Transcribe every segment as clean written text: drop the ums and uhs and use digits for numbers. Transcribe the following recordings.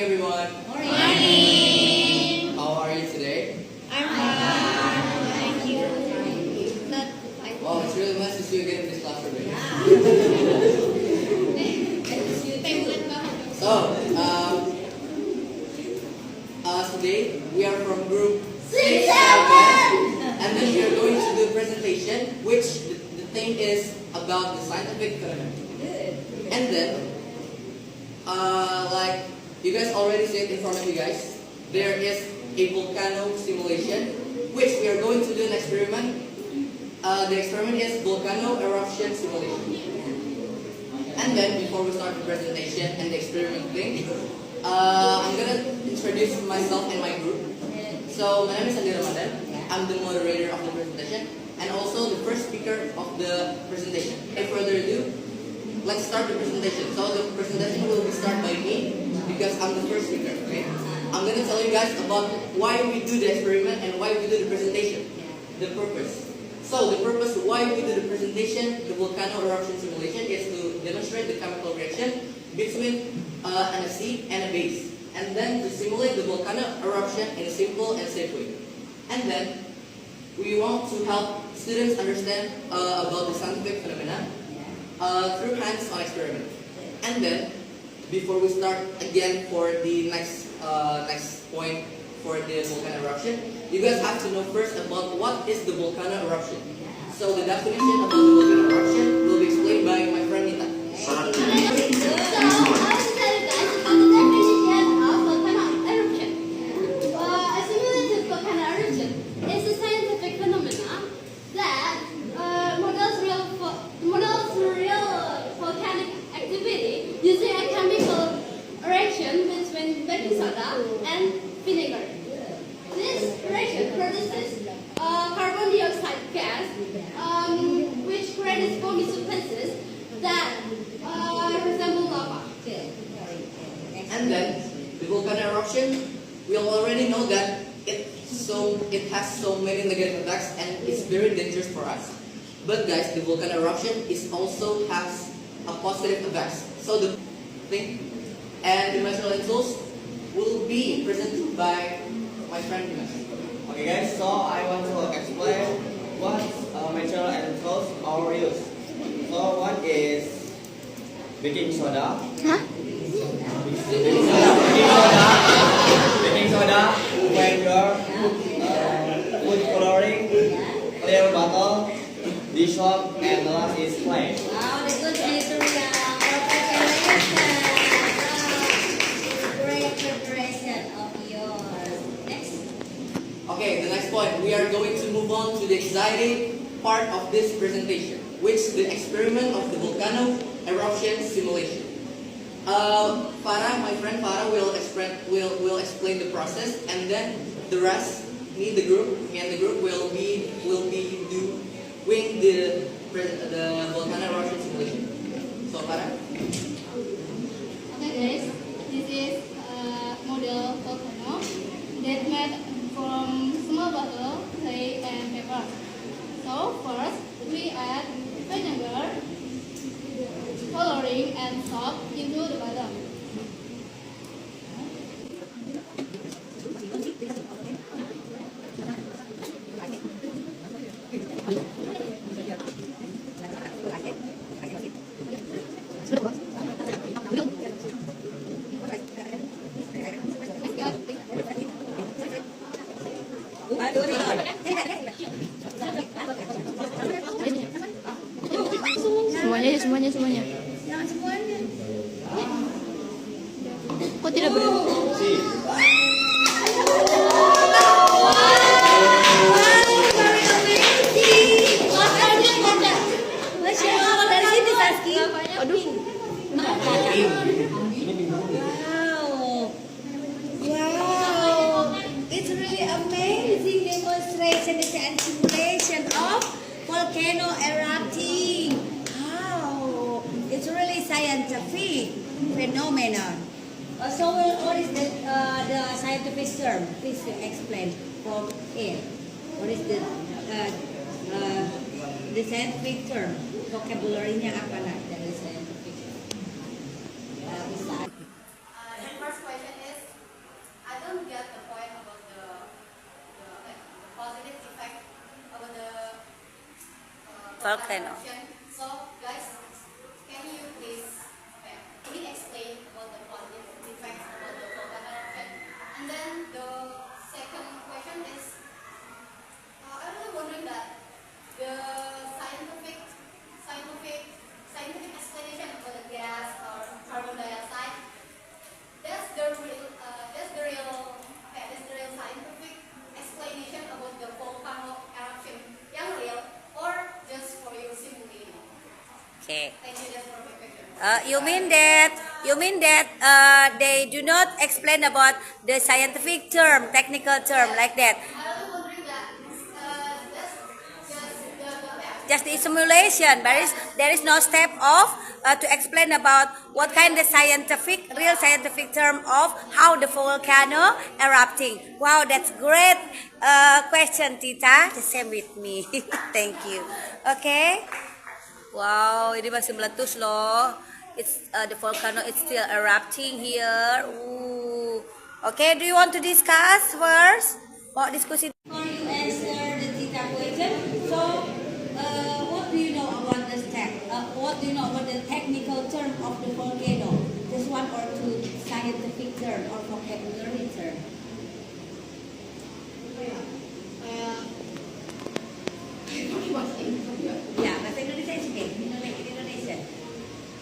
everyone. Morning. How are you today? I'm fine. Thank you. Not quite. Wow, it's really nice to see you again in this classroom. So, today we are from group 6, 7, and then we are going to do a presentation, which the theme is about the scientific phenomenon. And then, like you guys already see it in front of you guys, there is a volcano simulation, which we are going to do an experiment. The experiment is volcano eruption simulation. And then, before we start the presentation and the experiment thing, I'm gonna introduce myself and my group. So, my name is Andi Ramadan. I'm the moderator of the presentation and also the first speaker of the presentation. Without further ado, let's start the presentation. So, the presentation will be started by me because I'm the first speaker. Okay? I'm gonna tell you guys about why we do the experiment and why we do the presentation. The purpose. So, the purpose why we do the presentation, the volcano eruption simulation, is to demonstrate the chemical reaction between an acid and a base, and then to simulate the volcano eruption in a simple and safe way. And then we want to help students understand about the scientific phenomena through hands-on experiment. And then before we start again for the next point for the volcano eruption, you guys have to know first about what is the volcano eruption. So the definition about the volcano eruption will be explained by my friend Nita. So, I will tell you guys about the definition of volcano eruption. A simulated volcano eruption is a scientific phenomenon that models real volcanic activity using a chemical reaction between baking soda and vinegar. This reaction produces carbon dioxide gas, which creates foamy substances that resemble lava. And then the volcano eruption, we already know that it has so many negative effects and it's very dangerous for us. But guys, the volcano eruption also has a positive effects. So the thing and the material and tools will be presented by my friend Dimas. Okay guys, so I want to explain what material and tools are used. So one is baking soda. Baking soda, vinegar, food coloring, clear bottle, dish soap, and the last is clay. Wow, the good material for great preparation of yours. Next. Okay, the next point, we are going to move on to the exciting part of this presentation, which is the experiment of the volcano eruption simulation. Farah, my friend Farah will explain the process, and then the rest, me and the group will be doing the volcano eruption simulation. So Farah. Okay guys, this is a model volcano that made from small bottle, clay and paper. So first we add vinegar, coloring and salt into the bottom. Semuanya. Jangan semuanya. Kok tidak berhenti? Wow, it's really amazing demonstration and simulation of volcano erupting. Wow, it's really scientific phenomenon. So, what is the scientific term? Please explain from here. What is the scientific term? Vocabulary-nya apa nak dari scientific? The first question is volcano. So, guys, can you please explain what the qualitative effects about the volcano eruption? And then the second question is, I was wondering that the scientific explanation for the gas or carbon dioxide, that's the real scientific explanation about the volcano eruption yang real or just for your simulating? Okay. Thank you, that's for my question. You mean that they do not explain about the scientific term, technical term like that. I was wondering that that's Just the simulation, but there is no step of to explain about what kind of real scientific term of how the volcano erupting. Wow, that's great question, Tita. The same with me. Thank you. Okay. Wow, ini masih meletus loh. It's the volcano is still erupting here. Ooh. Okay, do you want to discuss first? Mau diskusi? Before you answer the Tita question, so what do you know about the what do you know about the technical term of the volcano? Just one or two scientific term or vocabulary term. Ya, bahasa Indonesia sih, Indonesia.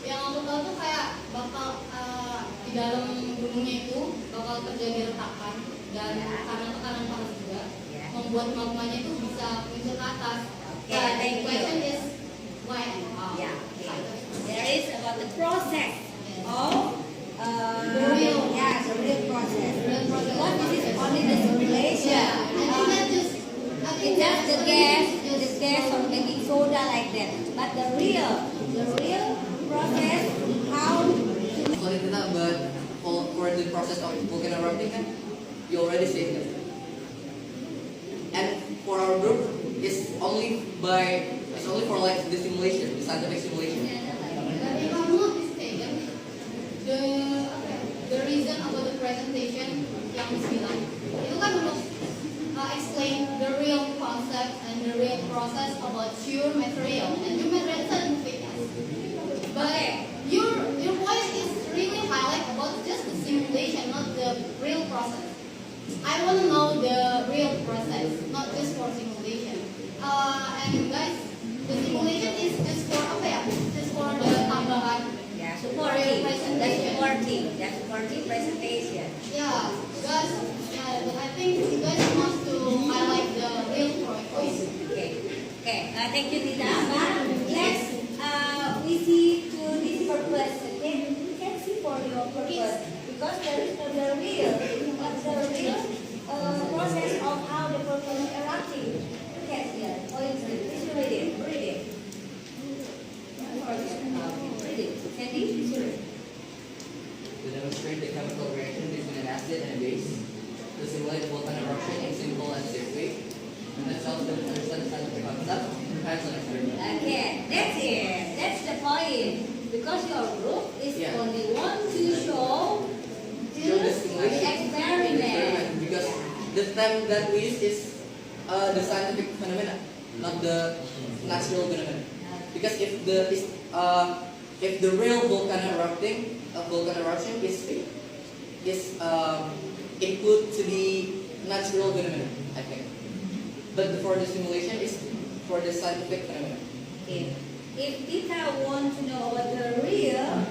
Yang aku tahu tuh kayak bakal di dalam gunungnya itu bakal terjadi retakan dan karena tekanan panas juga membuat magmanya itu bisa muncul ke atas. Yeah, The thank you. question is why and how. Yeah, okay. There is about the process of The real process. The real process. What this is only the simulation. I think It's just the gas or baking soda like that. But the real process, how Sorry Tita, but for the process of volcano erupting kan, you already said that. And for our group, it's only for like the simulation, the scientific simulation. But if I'm not mistaken, the reason about the presentation yang bilang itu kan untuk explain the real concept and the real process about pure material and new material scientificness. But your point is really highlight about just the simulation, not the real process. I want to know the real process, not just for simulation. And guys, the simulation is just for apa ya? Just for the tambahan. yeah, For your presentation. supporting presentation. Yeah, guys. Yeah, but I think you guys must to highlight the real point. Okay. Thank you, Tita. But let's we see to this purpose. Okay, we can see for your purpose because there is the real process of how the volcano erupting. Look at here. Oh, it's read it. Read it. Sandy, read it. To demonstrate the chemical reaction between an acid and a base, to simulate volcano eruption in simple and safe way, and that's how to understand the scientific concept, hands-on experiment. Okay, that's it. That's the point. Because your group is Yeah. only want to show Show the the simulation. experiment. Because the term that we use is the scientific phenomena, not the natural phenomena. Because if the real volcano eruption is input to the natural phenomena, I think. But for the simulation is for the scientific phenomena. Okay. If Tita want to know what the real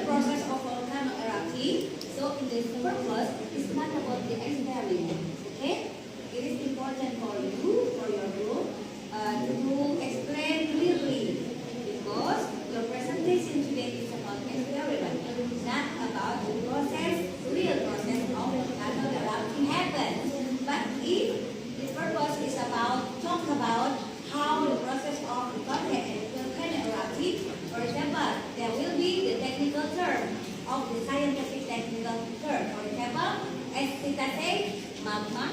process of volcano erupting, so in this purpose, it's not about the experiment. Okay? It is important for you, for your group, to explain clearly because your presentation today is about experiment, not about the process, real process of volcano erupting happens. But if the purpose is talk about how the process of volcano erupting, for example, there will be the technical term of the scientific technical term. For example, as Tita said, magma